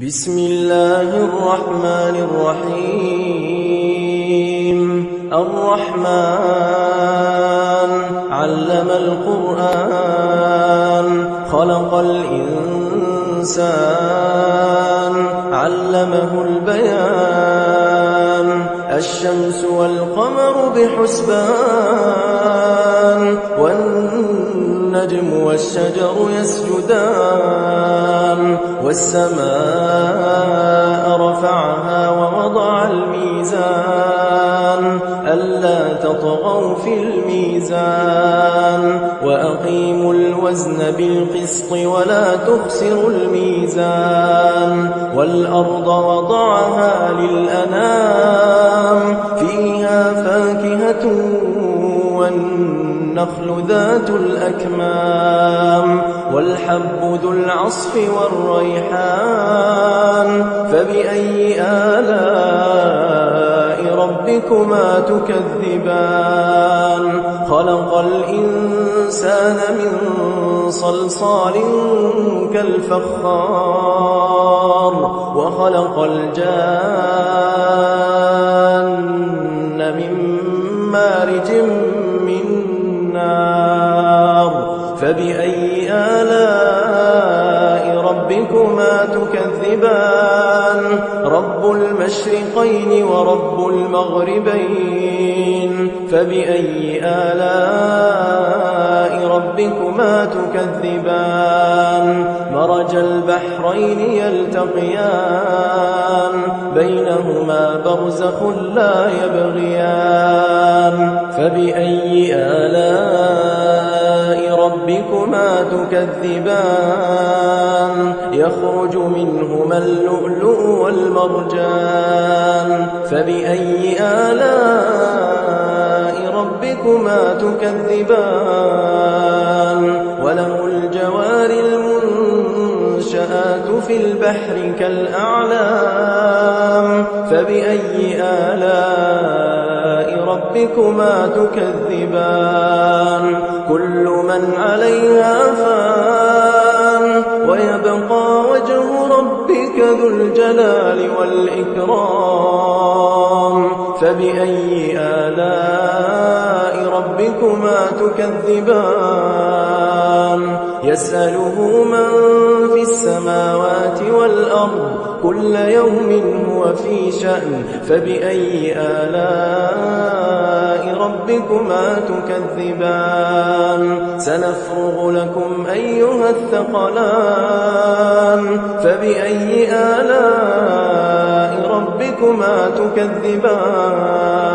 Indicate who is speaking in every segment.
Speaker 1: بسم الله الرحمن الرحيم الرحمن علم القرآن خلق الإنسان علمه البيان الشمس والقمر بحسبان والنجم والشجر يسجدان والسماء رفعها ووضع الميزان ألا تطغوا في الميزان وأقيموا الوزن بالقسط ولا تخسروا الميزان والأرض وضعها للأنام فيها فاكهة والنخل ذات الأكمام والحب ذو العصف والريحان فبأي آلاء ربكما تكذبان خلق الإنسان من صلصال كالفخار وخلق الجان من مارج من نار فبأي آلاء ربكما تكذبان رب المشرقين ورب المغربين فبأي آلاء ربكما تكذبان مرج البحرين يلتقيان بينهما برزخ لا يبغيان فبأي آلاء ربكما تكذبان يخرج منهما اللؤلؤ والمرجان فبأي آلاء ربكما تكذبان وله الجوار المنشآت في البحر كالأعلام فبأي آلاء ربكما تكذبان كل من عليها فان ويبقى وجه ربك ذو الجلال والإكرام فبأي آلاء ربكما تكذبان يسأله من في السماوات والأرض كل يوم هو في شأن فبأي آلاء ربكما تكذبان سنفرغ لكم أيها الثقلان فبأي آلاء ربكما تكذبان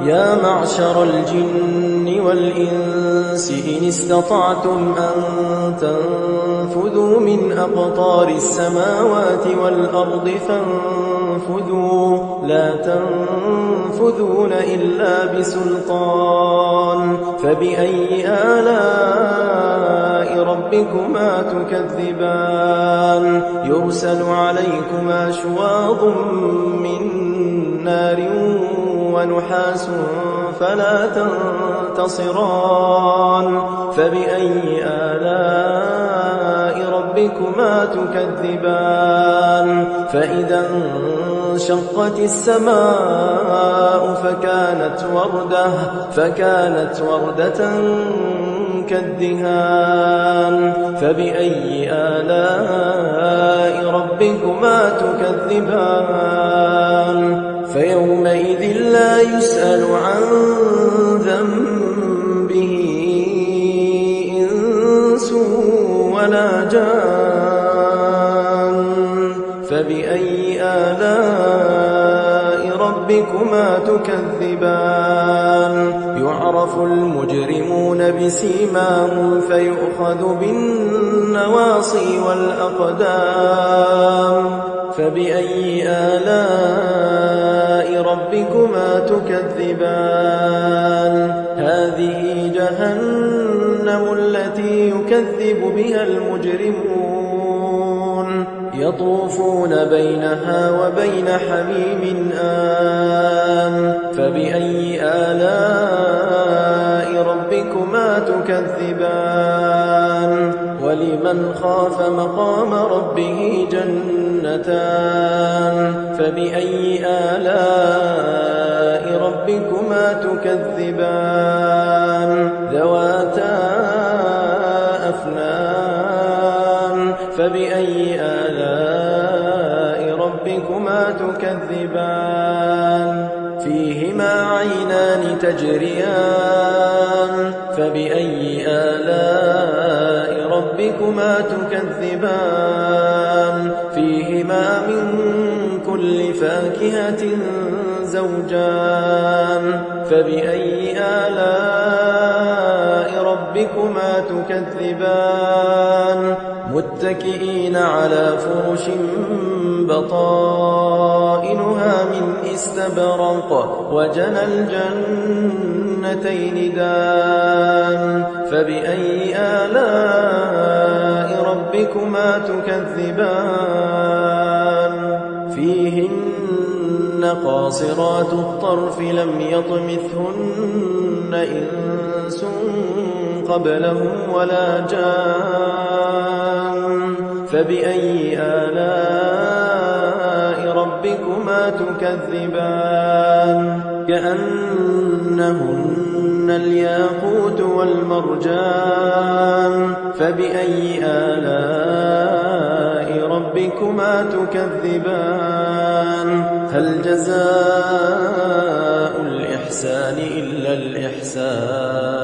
Speaker 1: يا معشر الجن والإنس إن استطعتم أن تنفذوا من أقطار السماوات والأرض فانفذوا لا تنفذون إلا بسلطان فبأي آلاء ربكما تكذبان يرسل عليكما شواظ من نار ونحاس فلا تنتصران فبأي آلاء ربكما تكذبان فإذا انشقت السماء فكانت وردة كالدهان فبأي آلاء ربكما تكذبان فيومئذ لا يسأل عن ذنبه إنس ولا جان فبأي آلاء ربكما تكذبان يعرف المجرمون بسيماهم فيؤخذ بالنواصي والأقدام فبأي آلاء ربكما تكذبان هذه جهنم التي يكذب بها المجرمون يطوفون بينها وبين حميم آن فبأي آلاء ربكما تكذبان ولمن خاف مقام ربه جنتان جنتان فبأي آلاء ربكما تكذبان ذواتا أفنان فبأي آلاء ربكما تكذبان فيهما عينان تجريان فبأي آلاء ربكما تكذبان فيهما من كل فاكهة زوجان فبأي آلاء ربكما تكذبان متكئين على فرش بطائنها من استبرق وجنى الجنتين دان فبأي آلاء ربكما تكذبان فيهن قاصرات الطرف لم يطمثهن إنس قبلهم ولا جان فبأي آلاء ربكما تكذبان كأنهن الياقوت والمرجان فبأي آلاء ربكما تكذبان هل جزاء الإحسان إلا الإحسان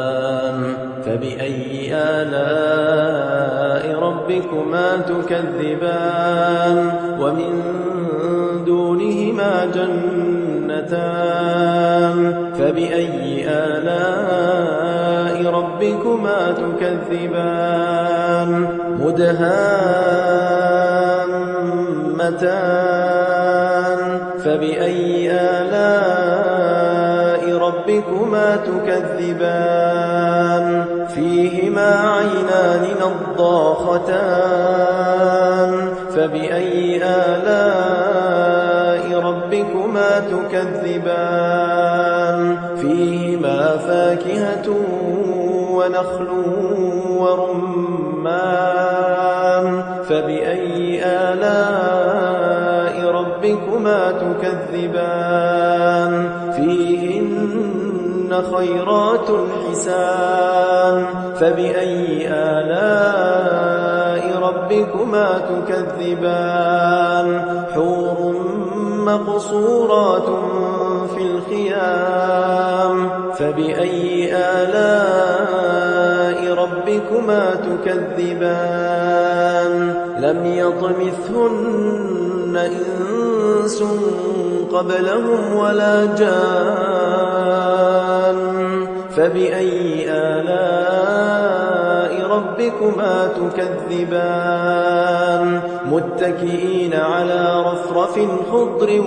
Speaker 1: فبأي آلاء ربكما تكذبان ومن دونهما جنتان فبأي آلاء ربكما تكذبان مدهامتان فبأي آلاء ربكما تكذبان فيهما عينان نضاختان فبأي آلاء ربكما تكذبان فيهما فاكهة ونخل ورمان فبأي آلاء ربكما تكذبان فيهن خيرات حسان فبأي آلاء ربكما تكذبان حور مقصورات في الخيام فبأي آلاء ربكما تكذبان لم يطمثهن إنس قبلهم ولا جان فبأي آلاء ربكما تكذبان متكئين على رفرف خضر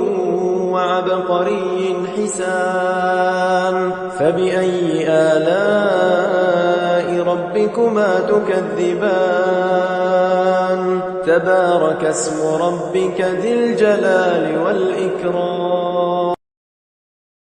Speaker 1: وعبقري حسان فبأي آلاء ربكما تكذبان تبارك اسم ربك ذي الجلال والإكرام